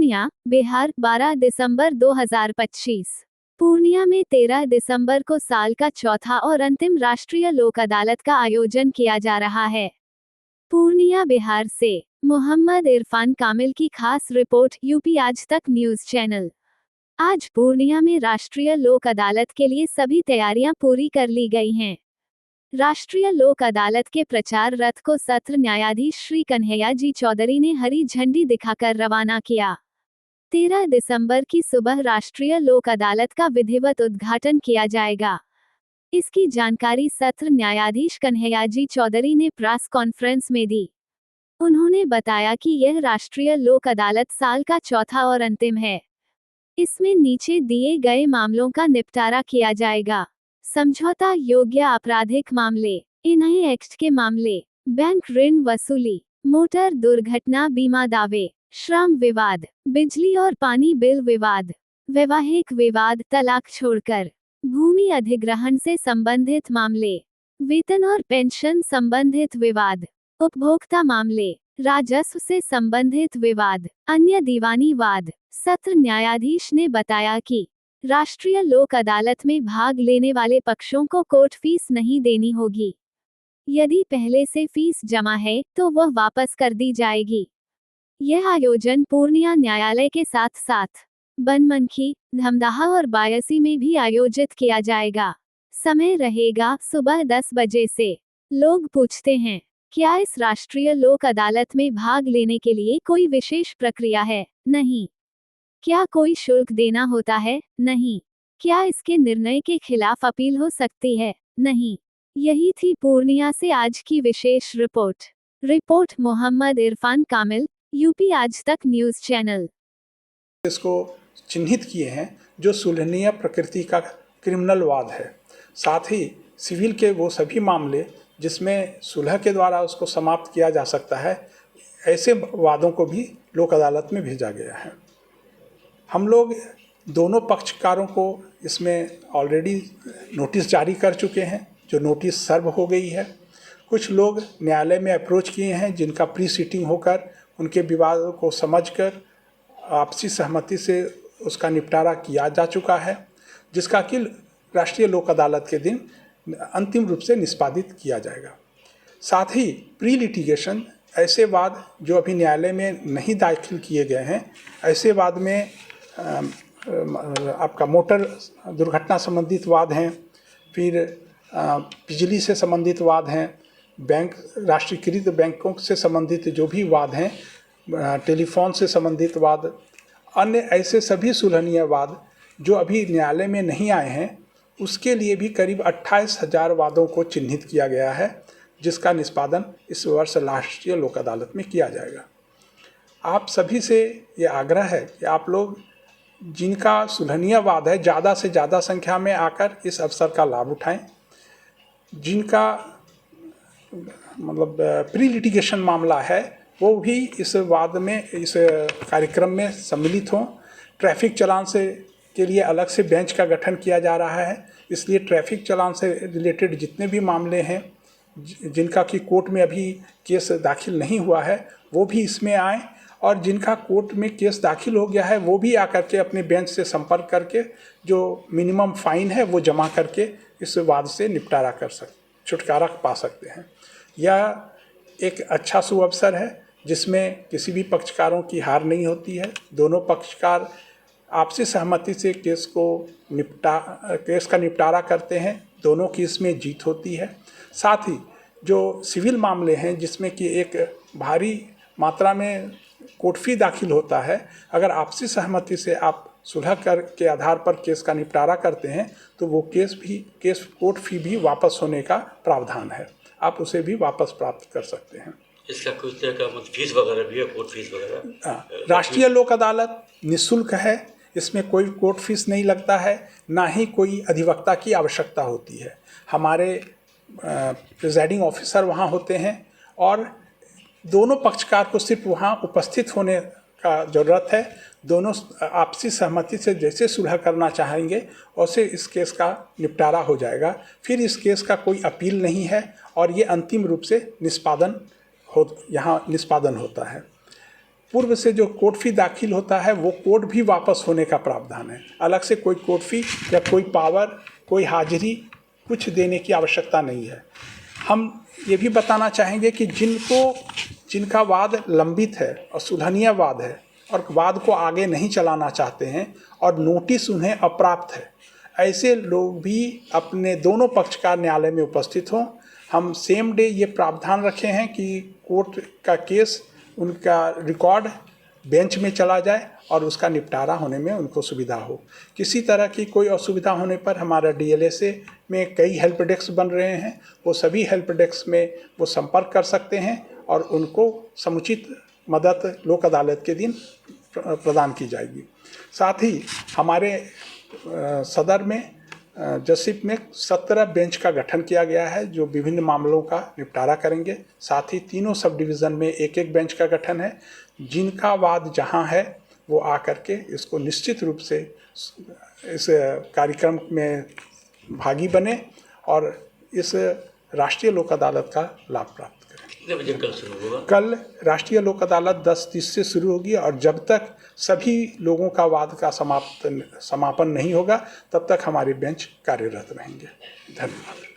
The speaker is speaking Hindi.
पूर्णिया, बिहार, 12 दिसंबर 2025। पूर्णिया में 13 दिसंबर को साल का चौथा और अंतिम राष्ट्रीय लोक अदालत का आयोजन किया जा रहा है। पूर्णिया, बिहार से मोहम्मद इरफान कामिल की खास रिपोर्ट, यूपी आज तक न्यूज चैनल। आज पूर्णिया में राष्ट्रीय लोक अदालत के लिए सभी तैयारियां पूरी कर ली गई हैं। राष्ट्रीय लोक अदालत के प्रचार रथ को सत्र न्यायाधीश श्री कन्हैया जी चौधरी ने हरी झंडी दिखाकर रवाना किया। 13 दिसंबर की सुबह राष्ट्रीय लोक अदालत का विधिवत उद्घाटन किया जाएगा। इसकी जानकारी सत्र न्यायाधीश कन्हैया जी चौधरी ने प्रेस कॉन्फ्रेंस में दी। उन्होंने बताया कि यह राष्ट्रीय लोक अदालत साल का चौथा और अंतिम है। इसमें नीचे दिए गए मामलों का निपटारा किया जाएगा: समझौता योग्य आपराधिक मामले, इन्हें एक्ट के मामले, बैंक ऋण वसूली, मोटर दुर्घटना बीमा दावे, श्रम विवाद, बिजली और पानी बिल विवाद, वैवाहिक विवाद, तलाक छोड़कर, भूमि अधिग्रहण से संबंधित मामले, वेतन और पेंशन संबंधित विवाद, उपभोक्ता मामले, राजस्व से संबंधित विवाद, अन्य दीवानी वाद। सत्र न्यायाधीश ने बताया कि राष्ट्रीय लोक अदालत में भाग लेने वाले पक्षों को कोर्ट फीस नहीं देनी होगी। यदि पहले से फीस जमा है तो वह वापस कर दी जाएगी। यह आयोजन पूर्णिया न्यायालय के साथ साथ बनमनखी, धमदाहा और बायसी में भी आयोजित किया जाएगा। समय रहेगा सुबह 10 बजे से। लोग पूछते हैं, क्या इस राष्ट्रीय लोक अदालत में भाग लेने के लिए कोई विशेष प्रक्रिया है? नहीं। क्या कोई शुल्क देना होता है? नहीं। क्या इसके निर्णय के खिलाफ अपील हो सकती है? नहीं। यही थी पूर्णिया से आज की विशेष रिपोर्ट मोहम्मद इरफान कामिल, यूपी आज तक न्यूज चैनल। इसको चिन्हित किए हैं जो सुलहनीय प्रकृति का क्रिमिनल वाद है। साथ ही सिविल के वो सभी मामले जिसमें सुलह के द्वारा उसको समाप्त किया जा सकता है, ऐसे वादों को भी लोक अदालत में भेजा गया है। हम लोग दोनों पक्षकारों को इसमें ऑलरेडी नोटिस जारी कर चुके हैं, जो नोटिस सर्व हो गई है। कुछ लोग न्यायालय में अप्रोच किए हैं जिनका प्री सीटिंग होकर उनके विवादों को समझकर आपसी सहमति से उसका निपटारा किया जा चुका है, जिसका कि राष्ट्रीय लोक अदालत के दिन अंतिम रूप से निष्पादित किया जाएगा। साथ ही प्री लिटिगेशन ऐसे वाद जो अभी न्यायालय में नहीं दाखिल किए गए हैं, ऐसे वाद में आपका मोटर दुर्घटना संबंधित वाद हैं, फिर बिजली से संबंधित वाद हैं, बैंक राष्ट्रीयकृत बैंकों से संबंधित जो भी वाद हैं, टेलीफोन से संबंधित वाद, अन्य ऐसे सभी सुलहनीय वाद जो अभी न्यायालय में नहीं आए हैं, उसके लिए भी करीब 28,000 वादों को चिन्हित किया गया है, जिसका निष्पादन इस वर्ष राष्ट्रीय लोक अदालत में किया जाएगा। आप सभी से ये आग्रह है कि आप लोग जिनका सुलहनीय वाद है, ज़्यादा से ज़्यादा संख्या में आकर इस अवसर का लाभ उठाएं। जिनका मतलब प्री लिटिगेशन मामला है, वो भी इस वाद में, इस कार्यक्रम में सम्मिलित हों। ट्रैफिक चालान से के लिए अलग से बेंच का गठन किया जा रहा है, इसलिए ट्रैफिक चालान से रिलेटेड जितने भी मामले हैं जिनका कि कोर्ट में अभी केस दाखिल नहीं हुआ है, वो भी इसमें आएँ, और जिनका कोर्ट में केस दाखिल हो गया है वो भी आकर के अपने बेंच से संपर्क करके जो मिनिमम फाइन है वो जमा करके इस वाद से निपटारा कर छुटकारा पा सकते हैं। यह एक अच्छा सुअवसर है जिसमें किसी भी पक्षकारों की हार नहीं होती है। दोनों पक्षकार आपसी सहमति से केस का निपटारा करते हैं, दोनों की इसमें जीत होती है। साथ ही जो सिविल मामले हैं जिसमें कि एक भारी मात्रा में कोर्ट फी दाखिल होता है, अगर आपसी सहमति से आप सुलह कर के आधार पर केस का निपटारा करते हैं तो वो केस कोर्ट फी भी वापस होने का प्रावधान है, आप उसे भी वापस प्राप्त कर सकते हैं। इसका कुछ तरह का फीस वगैरह भी है, कोर्ट फीस वगैरह? राष्ट्रीय लोक अदालत निःशुल्क है, इसमें कोई कोर्ट फीस नहीं लगता है, ना ही कोई अधिवक्ता की आवश्यकता होती है। हमारे प्रिजाइडिंग ऑफिसर वहाँ होते हैं और दोनों पक्षकार को सिर्फ वहाँ उपस्थित होने का ज़रूरत है। दोनों आपसी सहमति से जैसे सुलह करना चाहेंगे वैसे इस केस का निपटारा हो जाएगा। फिर इस केस का कोई अपील नहीं है और ये अंतिम रूप से निष्पादन होता है। पूर्व से जो कोर्ट फी दाखिल होता है वो कोर्ट भी वापस होने का प्रावधान है। अलग से कोई कोर्ट फी या कोई पावर, कोई हाजिरी कुछ देने की आवश्यकता नहीं है। हम ये भी बताना चाहेंगे कि जिनका वाद लंबित है और सुलहनीय वाद है और वाद को आगे नहीं चलाना चाहते हैं और नोटिस उन्हें अप्राप्त है, ऐसे लोग भी अपने दोनों पक्षकार न्यायालय में उपस्थित हों। हम सेम डे ये प्रावधान रखे हैं कि कोर्ट का केस, उनका रिकॉर्ड बेंच में चला जाए और उसका निपटारा होने में उनको सुविधा हो। किसी तरह की कोई असुविधा होने पर हमारा DLSA में कई हेल्प डेस्क बन रहे हैं, वो सभी हेल्प डेस्क में वो संपर्क कर सकते हैं और उनको समुचित मदद लोक अदालत के दिन प्रदान की जाएगी। साथ ही हमारे सदर में जसिप में 17 बेंच का गठन किया गया है जो विभिन्न मामलों का निपटारा करेंगे। साथ ही तीनों सब डिवीज़न में एक एक बेंच का गठन है। जिनका वाद जहां है वो आकर के इसको निश्चित रूप से इस कार्यक्रम में भागी बने और इस राष्ट्रीय लोक अदालत का लाभ प्राप्त करें। कितने बजे कल शुरू होगा? कल राष्ट्रीय लोक अदालत 10:30 से शुरू होगी और जब तक सभी लोगों का वाद का समापन नहीं होगा तब तक हमारे बेंच कार्यरत रहेंगे। धन्यवाद।